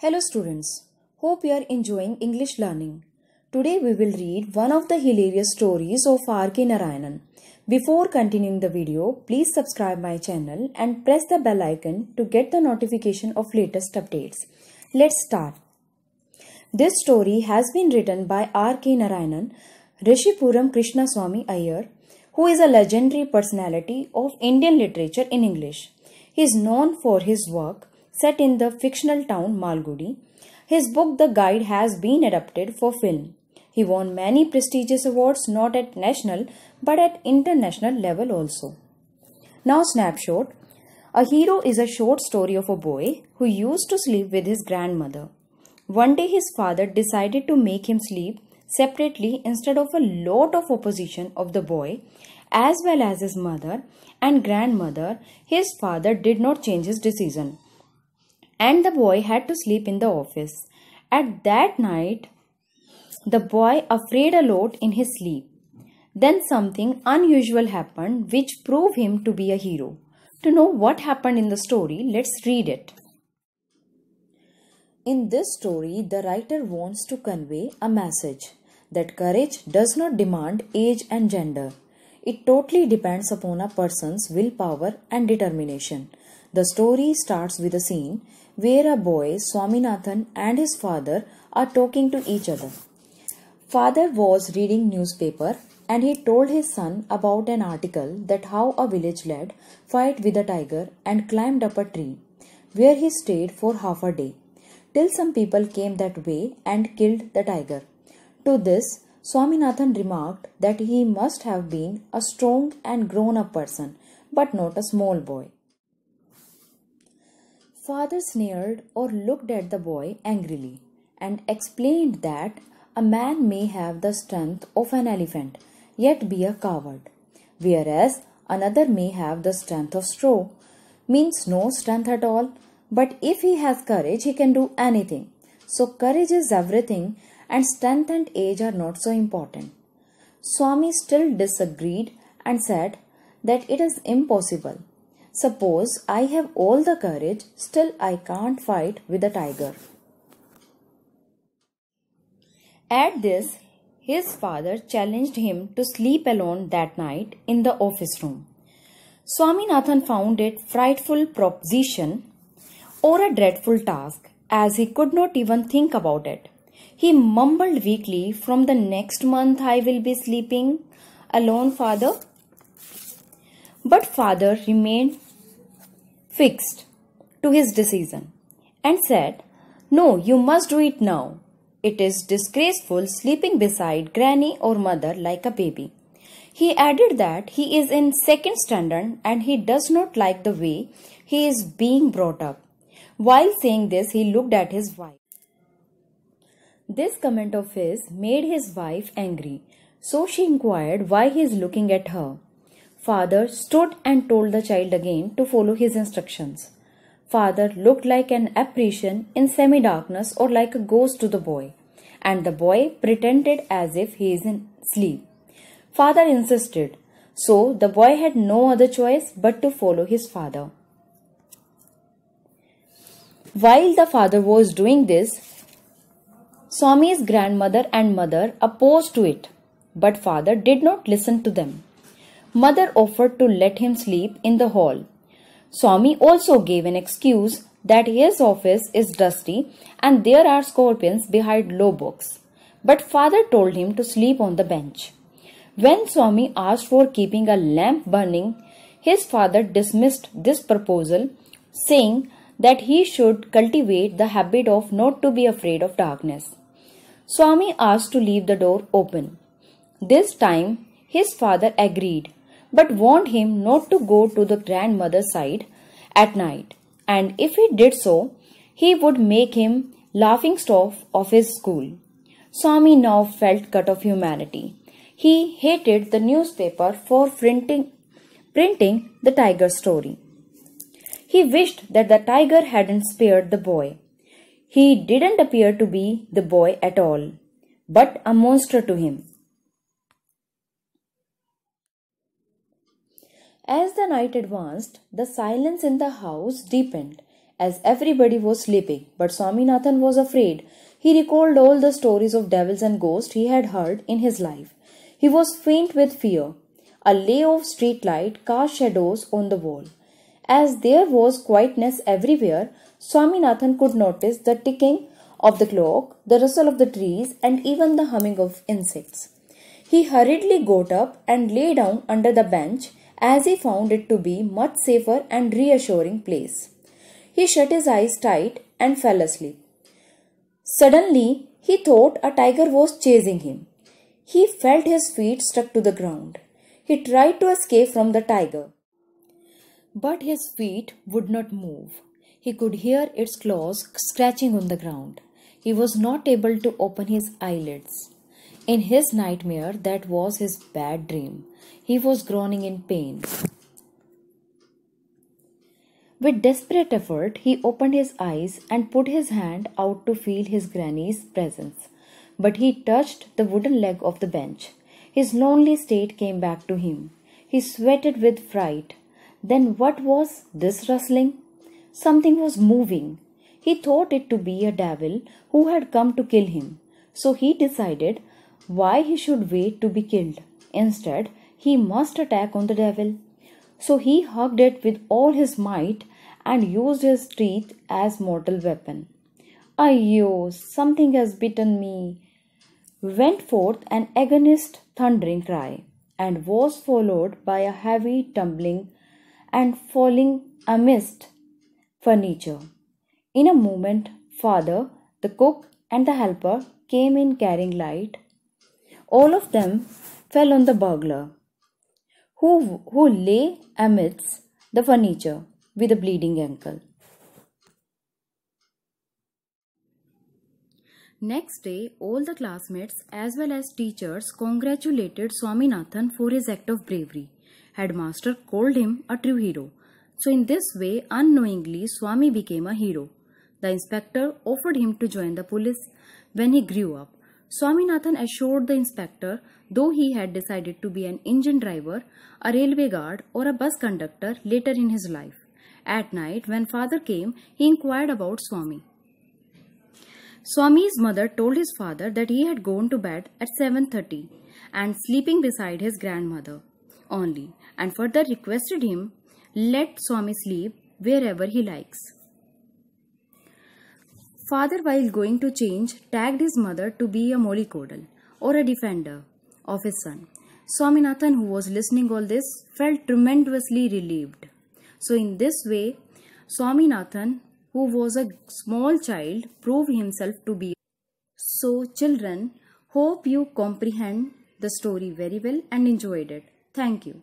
Hello students, hope you are enjoying English learning. Today we will read one of the hilarious stories of R.K. Narayanan. Before continuing the video, please subscribe my channel and press the bell icon to get the notification of latest updates. Let's start. This story has been written by R.K. Narayanan, Rishipuram Krishnaswamy Iyer, who is a legendary personality of Indian literature in English. He is known for his work set in the fictional town Malgudi. His book The Guide has been adapted for film. He won many prestigious awards not at national but at international level also. Now snapshot. A hero is a short story of a boy who used to sleep with his grandmother. One day his father decided to make him sleep separately instead of a lot of opposition of the boy as well as his mother and grandmother. His father did not change his decision, and the boy had to sleep in the office. At that night, the boy afraid a lot in his sleep. Then something unusual happened which proved him to be a hero. To know what happened in the story, let's read it. In this story, the writer wants to convey a message that courage does not demand age and gender. It totally depends upon a person's willpower and determination. The story starts with a scene where a boy, Swaminathan, and his father are talking to each other. Father was reading newspaper and he told his son about an article that how a village lad fight with a tiger and climbed up a tree, where he stayed for half a day, till some people came that way and killed the tiger. To this, Swaminathan remarked that he must have been a strong and grown-up person, but not a small boy. Father sneered or looked at the boy angrily and explained that a man may have the strength of an elephant yet be a coward, whereas another may have the strength of straw, means no strength at all, but if he has courage he can do anything. So courage is everything and strength and age are not so important. Swami still disagreed and said that it is impossible. Suppose I have all the courage, still I can't fight with a tiger. At this, his father challenged him to sleep alone that night in the office room. Swaminathan found it frightful proposition or a dreadful task, as he could not even think about it. He mumbled weakly, "From the next month I will be sleeping alone, father." But father remained fixed to his decision and said, "No, you must do it now. It is disgraceful sleeping beside granny or mother like a baby." He added that he is in second standard and he does not like the way he is being brought up. While saying this, he looked at his wife. This comment of his made his wife angry, so she inquired why he is looking at her. Father stood and told the child again to follow his instructions. Father looked like an apparition in semi-darkness or like a ghost to the boy, and the boy pretended as if he is in sleep. Father insisted, so the boy had no other choice but to follow his father. While the father was doing this, Swami's grandmother and mother opposed to it, but father did not listen to them. Mother offered to let him sleep in the hall. Swami also gave an excuse that his office is dusty and there are scorpions behind low books. But father told him to sleep on the bench. When Swami asked for keeping a lamp burning, his father dismissed this proposal, saying that he should cultivate the habit of not to be afraid of darkness. Swami asked to leave the door open. This time his father agreed, but warned him not to go to the grandmother's side at night, and if he did so, he would make him laughingstock of his school. Swami now felt cut of humanity. He hated the newspaper for printing the tiger story. He wished that the tiger hadn't spared the boy. He didn't appear to be the boy at all, but a monster to him. As the night advanced, the silence in the house deepened, as everybody was sleeping, but Swaminathan was afraid. He recalled all the stories of devils and ghosts he had heard in his life. He was faint with fear. A lay of street light cast shadows on the wall. As there was quietness everywhere, Swaminathan could notice the ticking of the clock, the rustle of the trees, and even the humming of insects. He hurriedly got up and lay down under the bench, as he found it to be much safer and reassuring place. He shut his eyes tight and fell asleep. Suddenly, he thought a tiger was chasing him. He felt his feet stuck to the ground. He tried to escape from the tiger, but his feet would not move. He could hear its claws scratching on the ground. He was not able to open his eyelids. In his nightmare, that was his bad dream. He was groaning in pain. With desperate effort, he opened his eyes and put his hand out to feel his granny's presence. But he touched the wooden leg of the bench. His lonely state came back to him. He sweated with fright. Then what was this rustling? Something was moving. He thought it to be a devil who had come to kill him. So he decided why he should wait to be killed. Instead, he must attack on the devil. So he hugged it with all his might and used his teeth as mortal weapon. "Ayyo, something has bitten me," went forth an agonist thundering cry, and was followed by a heavy tumbling and falling amidst furniture. In a moment, father, the cook, and the helper came in carrying light. All of them fell on the burglar, who lay amidst the furniture with a bleeding ankle. Next day, all the classmates as well as teachers congratulated Swaminathan for his act of bravery. Headmaster called him a true hero. So in this way, unknowingly, Swami became a hero. The inspector offered him to join the police when he grew up. Swaminathan assured the inspector, though he had decided to be an engine driver, a railway guard, or a bus conductor later in his life. At night, when father came, he inquired about Swami. Swami's mother told his father that he had gone to bed at 7:30 and sleeping beside his grandmother only, and further requested him let Swami sleep wherever he likes. Father, while going to change, tagged his mother to be a mollycoddle or a defender of his son. Swaminathan, who was listening all this, felt tremendously relieved. So in this way, Swaminathan, who was a small child, proved himself to be. So children, hope you comprehend the story very well and enjoyed it. Thank you.